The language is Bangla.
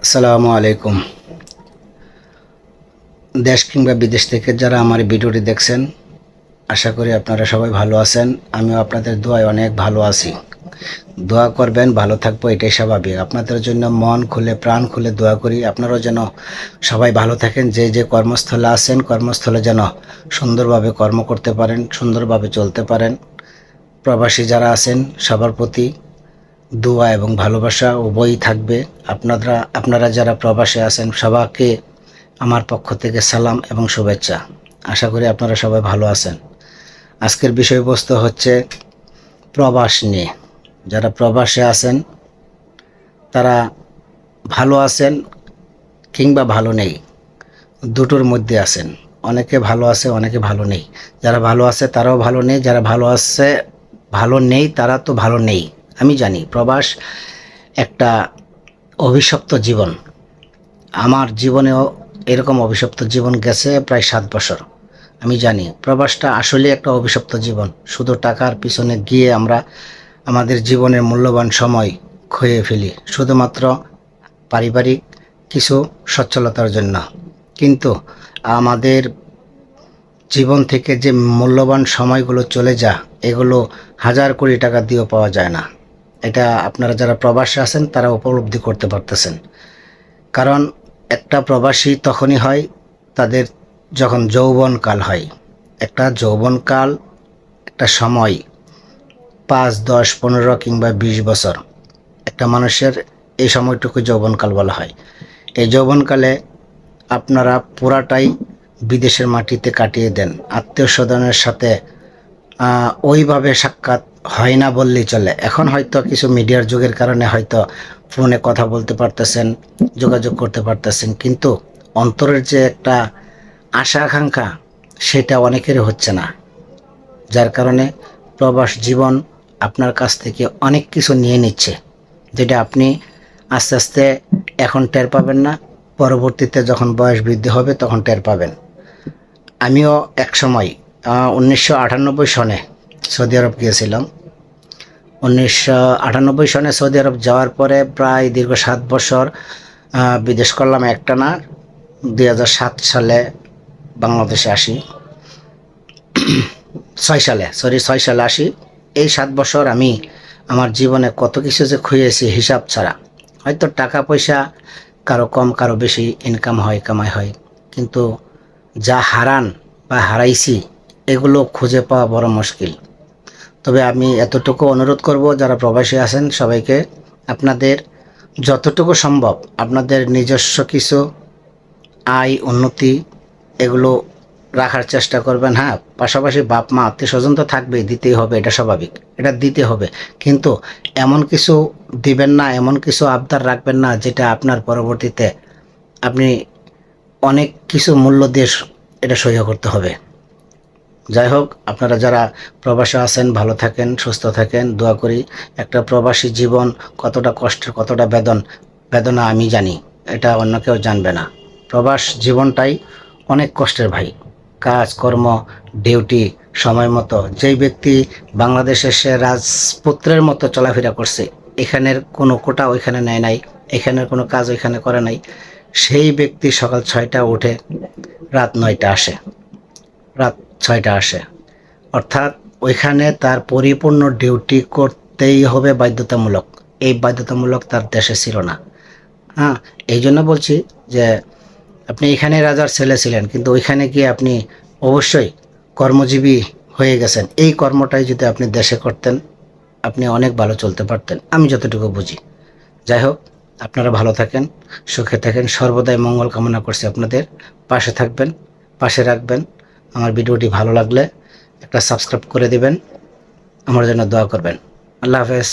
আসসালামু আলাইকুম। দেশ কিংবা বিদেশ থেকে যারা আমার ভিডিওটি দেখছেন, আশা করি আপনারা সবাই ভালো আছেন। আমিও আপনাদের দোয়ায় অনেক ভালো আছি। দোয়া করবেন, ভালো থাকবো, এটাই স্বাভাবিক। আপনাদের জন্য মন খুলে প্রাণ খুলে দোয়া করি আপনারাও যেন সবাই ভালো থাকেন। যে যে কর্মস্থলে আছেন, কর্মস্থলে যেন সুন্দরভাবে কর্ম করতে পারেন, সুন্দরভাবে চলতে পারেন। প্রবাসী যারা আছেন সবার প্রতি দোয়া এবং ভালোবাসা উভয়ই থাকবে। আপনারা যারা প্রবাসে আছেন সবাইকে আমার পক্ষ থেকে সালাম এবং শুভেচ্ছা। আশা করি আপনারা সবাই ভালো আছেন। আজকের বিষয়বস্তু হচ্ছে প্রবাস নিয়ে। যারা প্রবাসে আছেন তারা ভালো আছেন কিংবা ভালো নেই, দুটোর মধ্যে আছেন। অনেকে ভালো আছে, অনেকে ভালো নেই। যারা ভালো আছে তারাও ভালো নেই, যারা ভালো আছে ভালো নেই তারা তো ভালো নেই। আমি জানি প্রবাস একটা অভিশপ্ত জীবন। আমার জীবনেও এরকম অভিশপ্ত জীবন গেছে প্রায় 7 বছর। আমি জানি প্রবাসটা আসলে একটা অভিশপ্ত জীবন। শুধু টাকার পিছনে গিয়ে আমরা আমাদের জীবনের মূল্যবান সময় খয়ে ফেলি শুধুমাত্র পারিবারিক কিছু সচ্ছলতার জন্য। কিন্তু আমাদের জীবন থেকে যে মূল্যবান সময়গুলো চলে যায়, এগুলো হাজার কোটি টাকা দিয়েও পাওয়া যায় না। এটা আপনারা যারা প্রবাসে আছেন তারা উপলব্ধি করতে পারতেছেন। কারণ একটা প্রবাসী তখনই হয় তাদের যখন যৌবনকাল হয়। একটা যৌবনকাল, একটা সময় 5, 10, 15 কিংবা 20 বছর একটা মানুষের, এই সময়টুকু যৌবনকাল বলা হয়। এই যৌবনকালে আপনারা পুরাটাই বিদেশের মাটিতে কাটিয়ে দেন। আত্মীয় স্বজনের সাথে ওইভাবে সাক্ষাৎ হয় না বললেই চলে। এখন হয়তো কিছু মিডিয়ার যুগের কারণে হয়তো ফোনে কথা বলতে পারতেছেন, যোগাযোগ করতে পারতেছেন, কিন্তু অন্তরের যে একটা আশা আকাঙ্ক্ষা সেটা অনেকেরই হচ্ছে না। যার কারণে প্রবাস জীবন আপনার কাছ থেকে অনেক কিছু নিয়ে নিচ্ছে, যেটা আপনি আস্তে আস্তে এখন টের পাবেন না, পরবর্তীতে যখন বয়স বৃদ্ধি হবে তখন টের পাবেন। আমিও এক সময় 1998 সনে সৌদি আরব গিয়েছিলাম। 1998 সনে সৌদি আরব যাওয়ার পরে প্রায় দীর্ঘ 7 বছর বিদেশ করলাম একটানা। 2007 সালে বাংলাদেশে আসি। 6 সালে আসি। এই 7 বছর আমি আমার জীবনে কত কিছু যে খুঁজেছি হিসাব ছাড়া। হয়তো টাকা পয়সা কারো কম কারো বেশি ইনকাম হয়, কামাই হয়, কিন্তু যা হারান বা হারাইছি এগুলো খুঁজে পাওয়া বড় মুশকিল। তবে আমি এতটুকু অনুরোধ করব যারা প্রবাসী আছেন সবাইকে, আপনাদের যতটুকু সম্ভব আপনাদের নিজস্ব কিছু আয় উন্নতি এগুলো রাখার চেষ্টা করবেন। হ্যাঁ, পাশাপাশি বাপ মা আত্মীয় স্বজন তো থাকবেই, দিতেই হবে, এটা স্বাভাবিক, এটা দিতে হবে। কিন্তু এমন কিছু দিবেন না, এমন কিছু আবদার রাখবেন না যেটা আপনার পরবর্তীতে আপনি অনেক কিছু মূল্য দিয়ে এটা সহ্য করতে হবে। যাই হোক, আপনারা যারা প্রবাসে আছেন ভালো থাকেন, সুস্থ থাকেন, দোয়া করি। একটা প্রবাসী জীবন কতটা কষ্টের, কতটা বেদনা আমি জানি, এটা অন্য কেউ জানবে না। প্রবাস জীবনটাই অনেক কষ্টের ভাই। কাজকর্ম, ডিউটি সময় মতো। যেই ব্যক্তি বাংলাদেশে সে রাজপুত্রের মতো চলাফেরা করছে, এখানের কোনো কোটা ওইখানে নেয় নাই, এখানের কোনো কাজ ওইখানে করে নাই, সেই ব্যক্তি সকাল 6টা উঠে রাত 9টা আসে, রাত 6টা আসে। অর্থাৎ ওইখানে তার পরিপূর্ণ ডিউটি করতেই হবে বাধ্যতামূলক। এই বাধ্যতামূলক তার দেশে ছিল না। হ্যাঁ, এই জন্য বলছি যে আপনি এখানে রাজার ছেলে ছিলেন, কিন্তু ওইখানে গিয়ে আপনি অবশ্যই কর্মজীবী হয়ে গেছেন। এই কর্মটাই যদি আপনি দেশে করতেন আপনি অনেক ভালো চলতে পারতেন, আমি যতটুকু বুঝি। যাই হোক, আপনারা ভালো থাকেন, সুখে থাকেন, সর্বদাই মঙ্গল কামনা করছি আপনাদের। পাশে থাকবেন, পাশে রাখবেন। আমার ভিডিওটি ভালো লাগলে একটা সাবস্ক্রাইব করে দিবেন, আমার জন্য দোয়া করবেন। আল্লাহ হাফেজ।